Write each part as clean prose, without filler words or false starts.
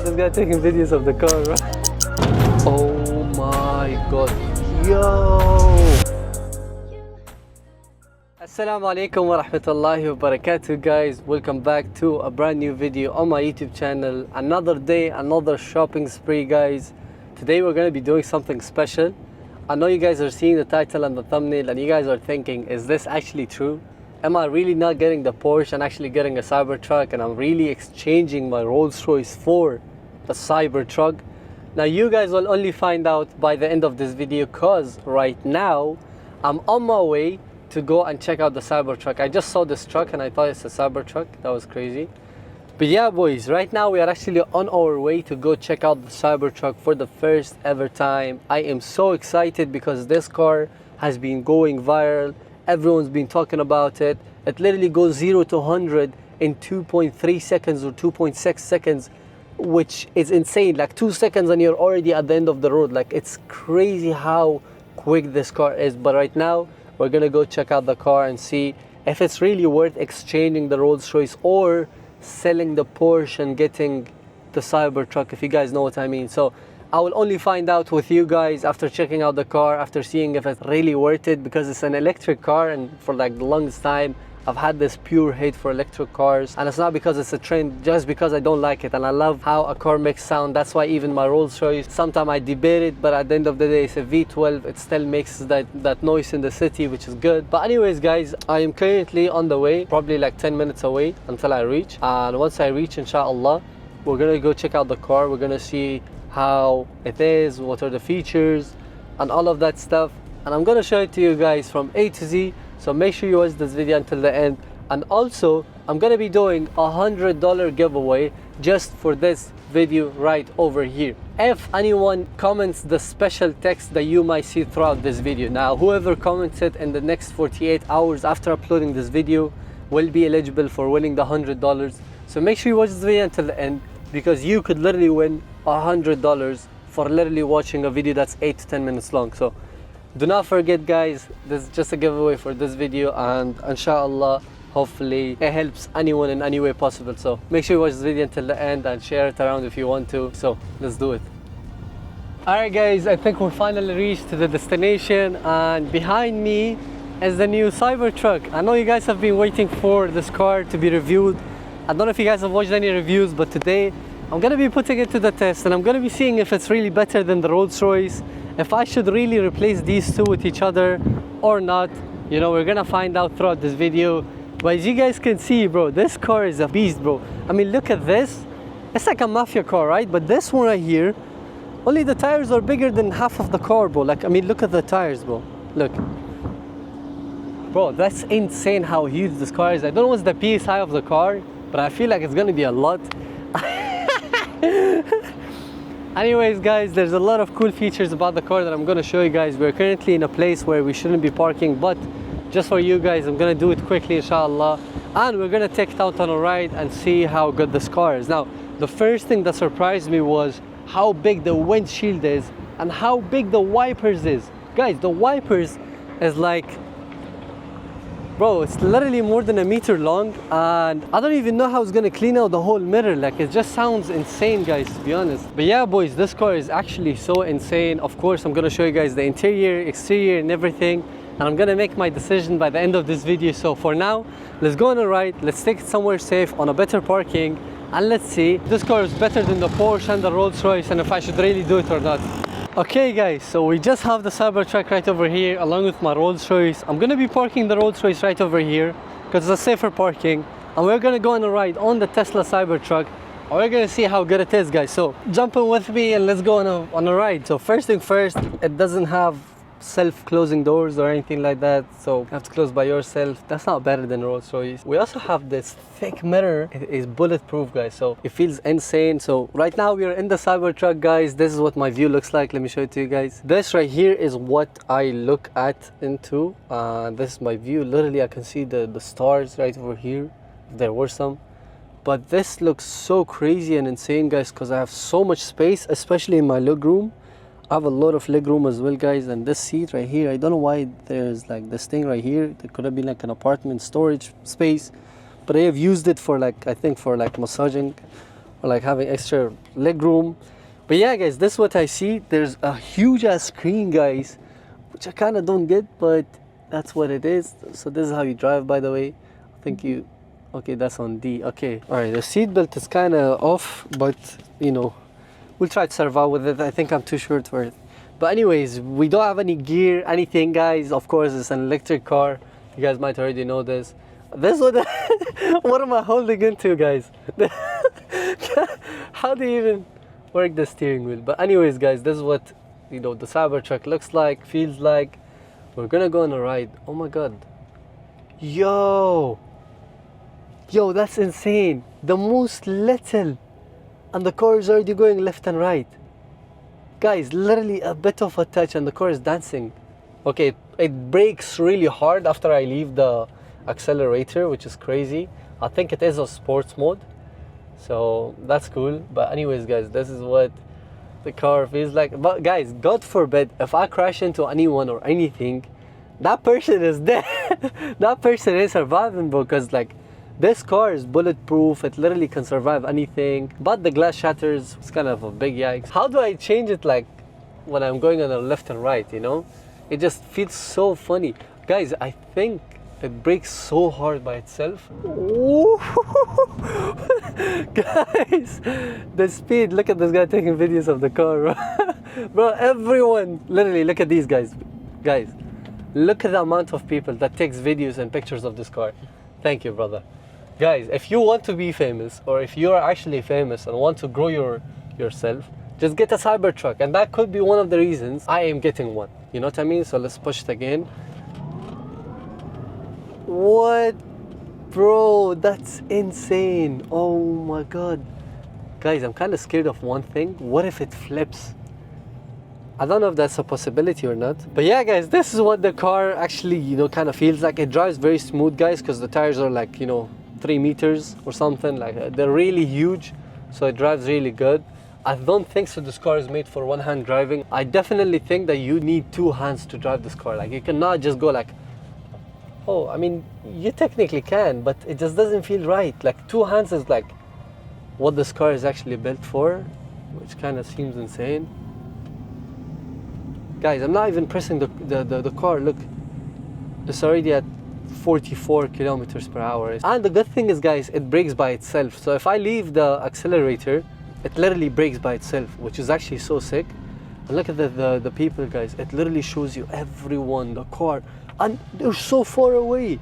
this guy taking videos of the car, right? Oh my god. Yo! Assalamu alaikum wa rahmatullahi wa barakatuh, guys. Welcome back to a brand new video on my YouTube channel. Another day, another shopping spree, guys. Today we're going to be doing something special. I know you guys are seeing the title and the thumbnail and you guys are thinking, is this actually true? Am I really not getting the Porsche and actually getting a Cybertruck, and I'm really exchanging my Rolls Royce for the Cybertruck? Now you guys will only find out by the end of this video, cause right now I'm on my way to go and check out the Cybertruck. I just saw this truck and I thought it's a Cybertruck. That was crazy. But yeah, boys, right now we are actually on our way to go check out the Cybertruck for the first ever time. I am so excited because this car has been going viral. Everyone's been talking about it. It literally goes 0 to 100 in 2.3 seconds or 2.6 seconds, which is insane. Like 2 seconds and you're already at the end of the road. Like, it's crazy how quick this car is. But right now we're gonna go check out the car and see if it's really worth exchanging the Rolls Royce or selling the Porsche and getting the Cybertruck, if you guys know what I mean. So I will only find out with you guys after checking out the car, after seeing if it's really worth it, because it's an electric car, and for like the longest time I've had this pure hate for electric cars, and it's not because it's a trend, just because I don't like it, and I love how a car makes sound. That's why even my Rolls Royce, sometimes I debate it, but at the end of the day it's a V12. It still makes that noise in the city, which is good. But anyways, guys, I am currently on the way, probably like 10 minutes away until I reach, and once I reach, inshallah, we're gonna go check out the car. We're gonna see how it is, what are the features and all of that stuff, and I'm gonna show it to you guys from A to Z. So make sure you watch this video until the end. And also I'm gonna be doing $100 giveaway just for this video right over here, if anyone comments the special text that you might see throughout this video. Now whoever comments it in the next 48 hours after uploading this video will be eligible for winning the $100. So make sure you watch this video until the end, because you could literally win $100 for literally watching a video that's 8 to 10 minutes long. So do not forget, guys, this is just a giveaway for this video, and inshallah, hopefully it helps anyone in any way possible. So make sure you watch this video until the end and share it around if you want to. So let's do it. Alright guys, I think we finally reached the destination, and behind me is the new Cybertruck. I know you guys have been waiting for this car to be reviewed. I don't know if you guys have watched any reviews, but today I'm gonna be putting it to the test, and I'm gonna be seeing if it's really better than the Rolls Royce, if I should really replace these two with each other or not. You know, we're gonna find out throughout this video. But as you guys can see, bro, this car is a beast, bro. I mean, look at this. It's like a mafia car, right? But this one right here, only the tires are bigger than half of the car, bro. Like, I mean, look at the tires, bro. Look. Bro, that's insane how huge this car is. I don't know what's the PSI of the car, but I feel like it's gonna be a lot. Anyways, guys, there's a lot of cool features about the car that I'm gonna show you guys. We're currently in a place where we shouldn't be parking, but just for you guys, I'm gonna do it quickly, inshallah, and we're gonna take it out on a ride and see how good this car is. Now, the first thing that surprised me was how big the windshield is and how big the wipers is. Guys, the wipers is like, bro, it's literally more than a meter long, and I don't even know how it's gonna clean out the whole mirror. Like, it just sounds insane, guys, to be honest. But yeah, boys, this car is actually so insane. Of course, I'm gonna show you guys the interior, exterior, and everything, and I'm gonna make my decision by the end of this video. So for now, let's go on a ride, let's take it somewhere safe on a better parking, and let's see if this car is better than the Porsche and the Rolls Royce, and if I should really do it or not. Okay guys, so we just have the Cybertruck right over here along with my Rolls Royce. I'm gonna be parking the Rolls Royce right over here because it's a safer parking, and we're gonna go on a ride on the Tesla Cybertruck, and we're gonna see how good it is, guys. So jump in with me and let's go on a ride. So first thing first, it doesn't have self-closing doors or anything like that, so you have to close by yourself. That's not better than Rolls Royce. We also have this thick mirror. It is bulletproof, guys, so it feels insane. So right now we are in the Cybertruck, guys. This is what my view looks like. Let me show it to you guys. This right here is what I look at into. This is my view. Literally I can see the stars right over here, if there were some. But this looks so crazy and insane, guys, because I have so much space, especially in my legroom. I have a lot of leg room as well, guys, and this seat right here, I don't know why there's like this thing right here. There could have been like an apartment storage space, but I have used it for like, I think for like massaging or like having extra leg room. But yeah guys, this is what I see. There's a huge ass screen guys, which I kind of don't get, but that's what it is. So this is how you drive, by the way. I think you, okay, that's on D. Okay, all right, the seatbelt is kind of off, but you know, we'll try to survive with it. I think I'm too short for it. But anyways, we don't have any gear, anything guys. Of course, it's an electric car. You guys might already know this. This is what, what am I holding into guys? How do you even work the steering wheel? But anyways guys, this is what, you know, the Cybertruck looks like, feels like. We're gonna go on a ride. Oh my god. Yo, that's insane. The most little, and the car is already going left and right. Guys, literally a bit of a touch and the car is dancing. Okay, it brakes really hard after I leave the accelerator, which is crazy. I think it is a sports mode, so that's cool. But anyways guys, this is what the car feels like. But guys, God forbid if I crash into anyone or anything, that person is dead. That person is surviving, because like this car is bulletproof. It literally can survive anything, but the glass shatters. It's kind of a big yikes. How do I change it like when I'm going on the left and right, you know? It just feels so funny. Guys, I think it brakes so hard by itself. Guys, the speed. Look at this guy taking videos of the car, bro. Bro, everyone, literally, look at these guys. Guys, look at the amount of people that takes videos and pictures of this car. Thank you, brother. Guys, if you want to be famous, or if you're actually famous and want to grow yourself, just get a Cybertruck. And that could be one of the reasons I am getting one. You know what I mean? So let's push it again. What? Bro, that's insane. Oh my god. Guys, I'm kind of scared of one thing. What if it flips? I don't know if that's a possibility or not. But yeah guys, this is what the car actually, you know, kind of feels like. It drives very smooth guys, because the tires are like, you know, 3 meters or something. Like they're really huge, so it drives really good. I don't think so this car is made for one hand driving. I definitely think that you need 2 hands to drive this car. Like you cannot just go like, oh, I mean, you technically can, but it just doesn't feel right. Like 2 hands is like what this car is actually built for, which kind of seems insane. Guys, I'm not even pressing the car. Look, it's already at 44 kilometers per hour. And the good thing is guys, it brakes by itself. So if I leave the accelerator, it literally brakes by itself, which is actually so sick. And look at the people guys. It literally shows you everyone, the car, and they're so far away.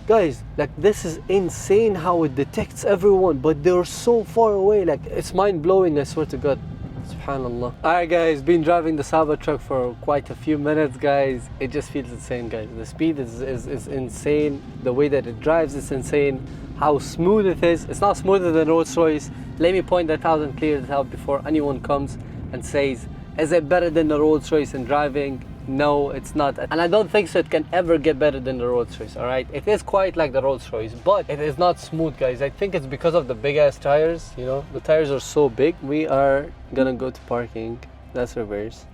Guys, like this is insane how it detects everyone, but they're so far away. Like it's mind-blowing, I swear to God. Subhanallah. Alright guys, been driving the Cybertruck for quite a few minutes guys. It just feels insane guys. The speed is insane. The way that it drives is insane. How smooth it is. It's not smoother than Rolls-Royce. Let me point that out and clear it out before anyone comes and says, is it better than the Rolls-Royce in driving? No, it's not. And I don't think so it can ever get better than the Rolls-Royce, alright? It is quite like the Rolls-Royce, but it is not smooth, guys. I think it's because of the big-ass tires, you know? The tires are so big. We are gonna go to parking. That's reverse.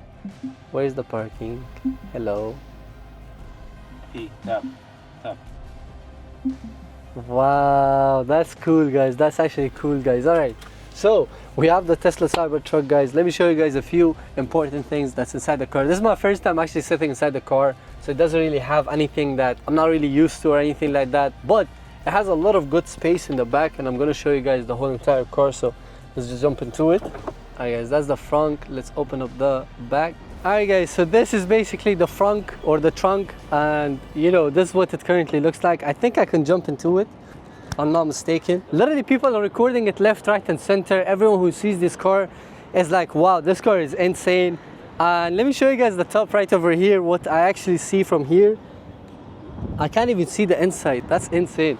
Where's the parking? Hello? Tap. Wow, that's cool, guys. That's actually cool, guys. Alright. So we have the Tesla Cybertruck, guys. Let me show you guys a few important things that's inside the car. This is my first time actually sitting inside the car, so it doesn't really have anything that I'm not really used to or anything like that, but it has a lot of good space in the back, and I'm going to show you guys the whole entire car. So let's just jump into it. Alright guys, that's the front. Let's open up the back. Alright guys, so this is basically the front or the trunk, and you know, this is what it currently looks like. I think I can jump into it, I'm not mistaken. Literally people are recording it left, right and center. Everyone who sees this car is like, wow, this car is insane. And let me show you guys the top right over here, what I actually see from here. I can't even see the inside. That's insane.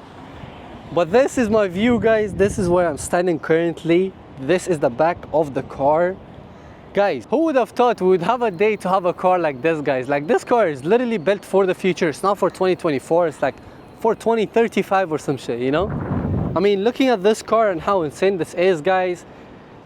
But this is my view, guys. This is where I'm standing currently. This is the back of the car. Guys, who would have thought we would have a day to have a car like this, guys? Like, this car is literally built for the future. It's not for 2024. It's like for 2035 or some shit, you know? I mean, looking at this car and how insane this is, guys,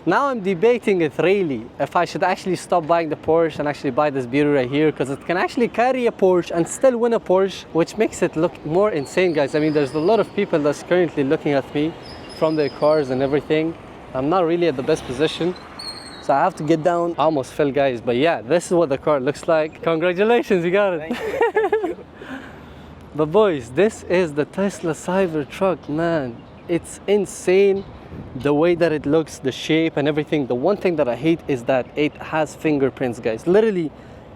now I'm debating it really, if I should actually stop buying the Porsche and actually buy this beauty right here, because it can actually carry a Porsche and still win a Porsche, which makes it look more insane, guys. I mean, there's a lot of people that's currently looking at me from their cars and everything, I'm not really at the best position, so I have to get down. I almost fell, guys, but yeah, this is what the car looks like. Congratulations, you got it. Thank you. But boys, this is the Tesla Cybertruck, man. It's insane the way that it looks, the shape and everything. The one thing that I hate is that it has fingerprints, guys. Literally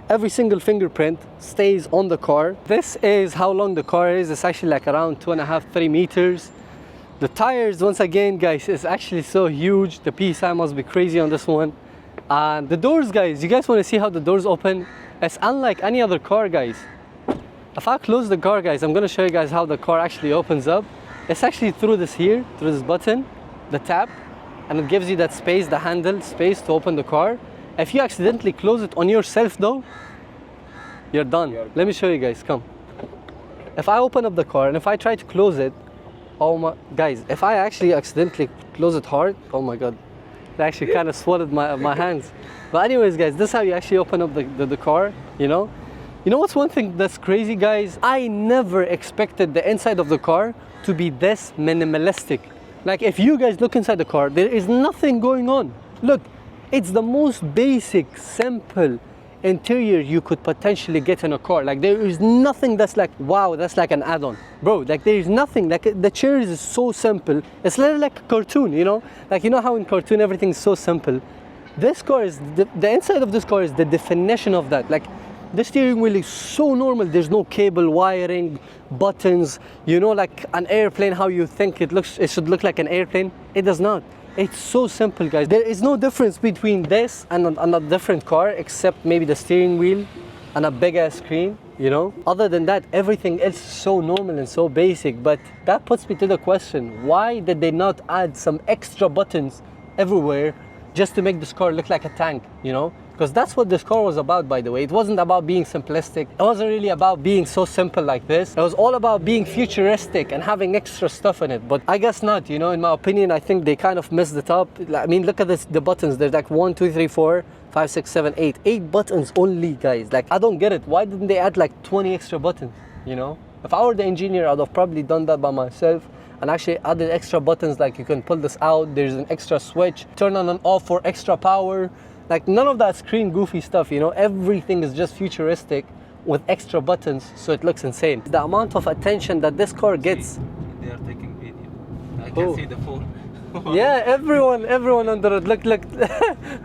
every single fingerprint stays on the car. This is how long the car is. It's actually like around 2.5-3 meters. The tires, once again, guys, is actually so huge. The PSI must be crazy on this one. And the doors, guys, you guys want to see how the doors open? It's unlike any other car, guys. If I close the car, guys, I'm going to show you guys how the car actually opens up. It's actually through this here, through this button, the tap, and it gives you that space, the handle space to open the car. If you accidentally close it on yourself though, you're done. Let me show you guys, come. If I open up the car and if I try to close it, oh my, guys, if I actually accidentally close it hard, oh my God, it actually kind of swallowed my hands. But anyways, guys, this is how you actually open up the car, you know? You know what's one thing that's crazy, guys? I never expected the inside of the car to be this minimalistic. Like, if you guys look inside the car, there is nothing going on. Look, it's the most basic, simple interior you could potentially get in a car. Like, there is nothing that's like, wow, that's like an add-on. Bro, like, there is nothing. Like, the chairs is so simple. It's literally like a cartoon, you know? Like, you know how in cartoon everything's so simple? This car is, the inside of this car is the definition of that. Like, the steering wheel is so normal. There's no cable wiring, buttons, you know, like an airplane, how you think it should look like an airplane. It does not. It's so simple, guys. There is no difference between this and a different car, except maybe the steering wheel and a big ass screen, you know. Other than that, everything else is so normal and so basic. But that puts me to the question, why did they not add some extra buttons everywhere just to make this car look like a tank, you know? Because that's what this car was about, by the way. It wasn't about being simplistic. It wasn't really about being so simple like this. It was all about being futuristic and having extra stuff in it. But I guess not, you know, in my opinion, I think they kind of messed it up. I mean, look at this, the buttons. There's like 1, 2, 3, 4, 5, 6, 7, 8. 8 buttons only, guys. Like, I don't get it. Why didn't they add like 20 extra buttons, you know? If I were the engineer, I'd have probably done that by myself and actually added extra buttons. Like, you can pull this out. There's an extra switch. Turn on and off for extra power. Like, none of that screen goofy stuff, you know. Everything is just futuristic with extra buttons, so it looks insane. The amount of attention that this car gets. They are taking video. I can see the phone. Yeah, everyone on the road. Look.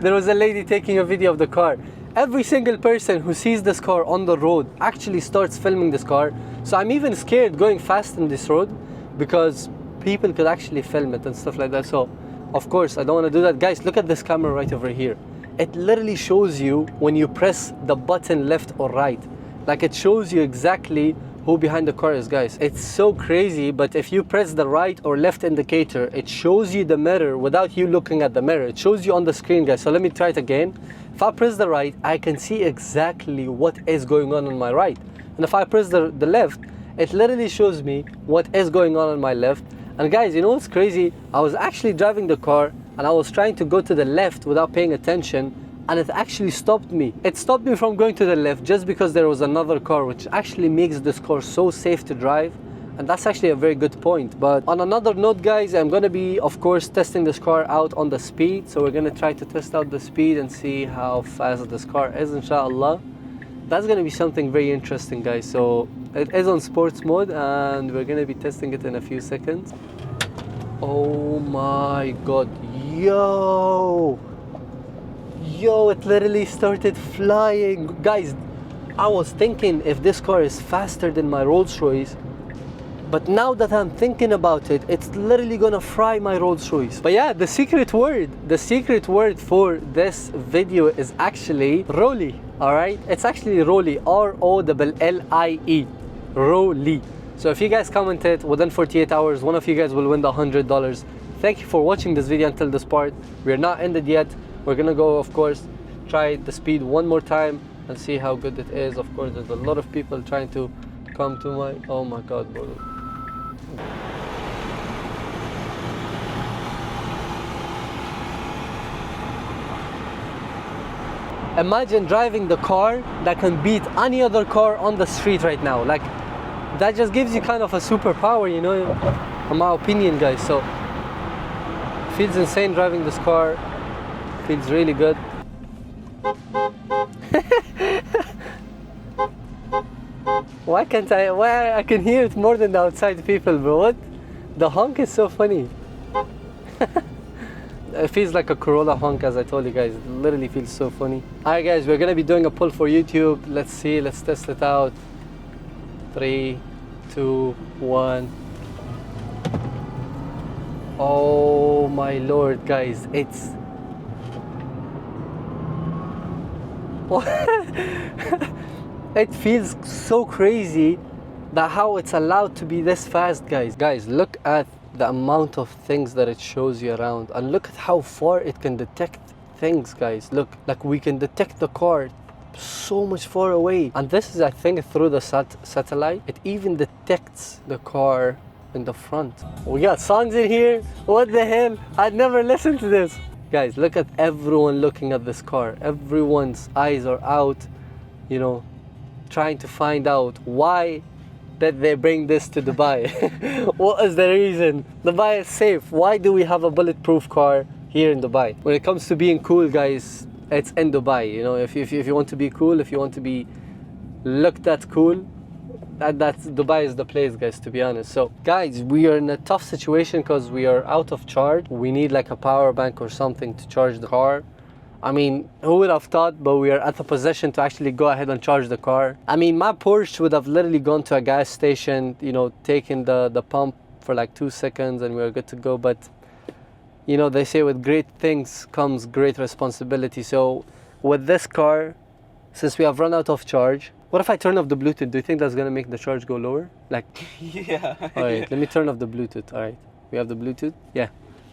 There was a lady taking a video of the car. Every single person who sees this car on the road actually starts filming this car. So I'm even scared going fast in this road because people could actually film it and stuff like that. So, of course, I don't want to do that. Guys, look at this camera right over here. It literally shows you when you press the button left or right. Like, it shows you exactly who behind the car is, guys. It's so crazy, but if you press the right or left indicator, it shows you the mirror without you looking at the mirror. It shows you on the screen, guys. So let me try it again. If I press the right, I can see exactly what is going on my right. And if I press the left, it literally shows me what is going on my left. And guys, you know what's crazy? I was actually driving the car and I was trying to go to the left without paying attention, and it actually stopped me. It stopped me from going to the left just because there was another car, which actually makes this car so safe to drive. And that's actually a very good point. But on another note, guys, I'm gonna be, of course, testing this car out on the speed. So we're gonna try to test out the speed and see how fast this car is, inshallah. That's gonna be something very interesting, guys. So it is on sports mode and we're gonna be testing it in a few seconds. Oh my God, yo, it literally started flying. Guys, I was thinking if this car is faster than my Rolls Royce, but now that I'm thinking about it, it's literally gonna fry my Rolls Royce. But yeah, the secret word for this video is actually Rolly, all right? It's actually Rolly, R-O-L-L-I-E, Rolly. So if you guys commented within 48 hours, one of you guys will win the $100. Thank you for watching this video until this part. We're not ended yet. We're gonna go, of course, try the speed one more time and see how good it is. Of course, there's a lot of people trying to come to my, oh my God, bro. Imagine driving the car that can beat any other car on the street right now. Like, that just gives you kind of a superpower, you know, in my opinion, guys. So Feels insane driving this car. Feels really good. Why I can hear it more than the outside people, bro. What? The honk is so funny. It feels like a Corolla honk, as I told you guys. It literally feels so funny. Alright guys, we're gonna be doing a pull for YouTube. Let's see, let's test it out. 3, 2, 1. Oh my lord, guys, it's... It feels so crazy that how it's allowed to be this fast, guys. Guys, look at the amount of things that it shows you around, and look at how far it can detect things, guys. Look, like we can detect the car so much far away, and this is, I think, through the satellite. It even detects the car in the front. We got songs in here. What the hell? I'd never listened to this. Guys, look at everyone looking at this car. Everyone's eyes are out, you know, trying to find out why did they bring this to Dubai. What is the reason? Dubai is safe. Why do we have a bulletproof car here in Dubai? When it comes to being cool, guys, it's in Dubai. You know, if you want to be cool, if you want to be looked at cool, that's Dubai is the place, guys, to be honest. So guys, we are in a tough situation because we are out of charge. We need like a power bank or something to charge the car. I mean, who would have thought, but we are at the position to actually go ahead and charge the car. I mean, my Porsche would have literally gone to a gas station, you know, taken the pump for like 2 seconds and we were good to go. But, you know, they say with great things comes great responsibility. So with this car, since we have run out of charge, what if I turn off the Bluetooth? Do you think that's gonna make the charge go lower? Like, Yeah. all right, let me turn off the Bluetooth. All right, we have the Bluetooth. Yeah.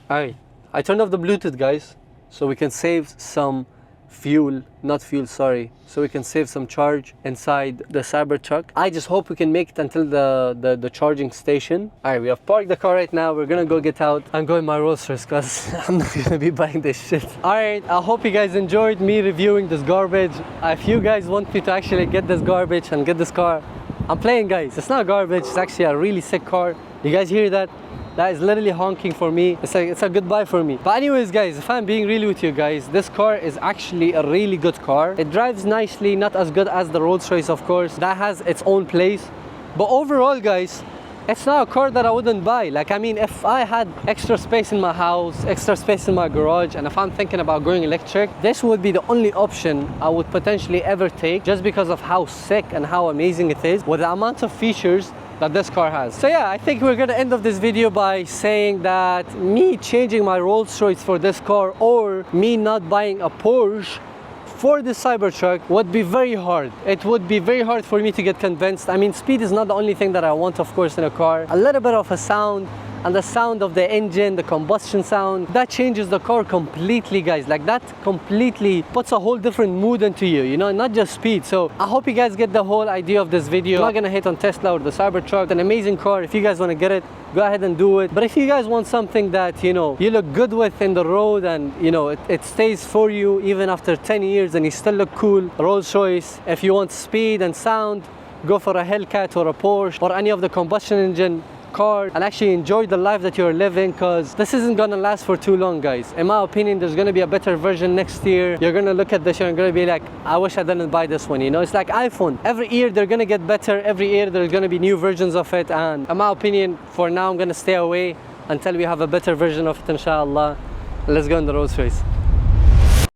All right, I turned off the Bluetooth, guys, so we can save some fuel, not fuel, sorry. So we can save some charge inside the Cybertruck. I just hope we can make it until the charging station. All right, we have parked the car right now. We're gonna go get out and go in my Rolls Royce because I'm not gonna be buying this shit. All right, I hope you guys enjoyed me reviewing this garbage. If you guys want me to actually get this garbage and get this car, I'm playing, guys. It's not garbage, it's actually a really sick car. You guys hear that? That is literally honking for me. It's a goodbye for me. But anyways, guys, if I'm being real with you guys, this car is actually a really good car. It drives nicely, not as good as the Rolls Royce, of course. That has its own place. But overall, guys, it's not a car that I wouldn't buy. Like, I mean, if I had extra space in my house, extra space in my garage, and if I'm thinking about going electric, this would be the only option I would potentially ever take, just because of how sick and how amazing it is with the amount of features that this car has. So yeah, I think we're gonna end off this video by saying that me changing my Rolls Royce for this car, or me not buying a Porsche for the Cybertruck, would be very hard. It would be very hard for me to get convinced. I mean, speed is not the only thing that I want, of course, in a car. A little bit of a sound, and the sound of the engine, the combustion sound, that changes the car completely, guys. Like, that completely puts a whole different mood into you, you know, not just speed. So I hope you guys get the whole idea of this video. I'm not gonna hate on Tesla or the Cybertruck. It's an amazing car. If you guys want to get it, go ahead and do it. But if you guys want something that, you know, you look good with in the road, and you know it stays for you even after 10 years and you still look cool, Rolls Royce. If you want speed and sound, go for a Hellcat or a Porsche or any of the combustion engine car, and actually enjoy the life that you're living, because this isn't gonna last for too long, guys. In my opinion, there's gonna be a better version next year. You're gonna look at this, you're gonna be like, I wish I didn't buy this one, you know. It's like iPhone. Every year they're gonna get better. Every year there's gonna be new versions of it, and in my opinion, for now, I'm gonna stay away until we have a better version of it, inshallah. Let's go in the Rolls Royce.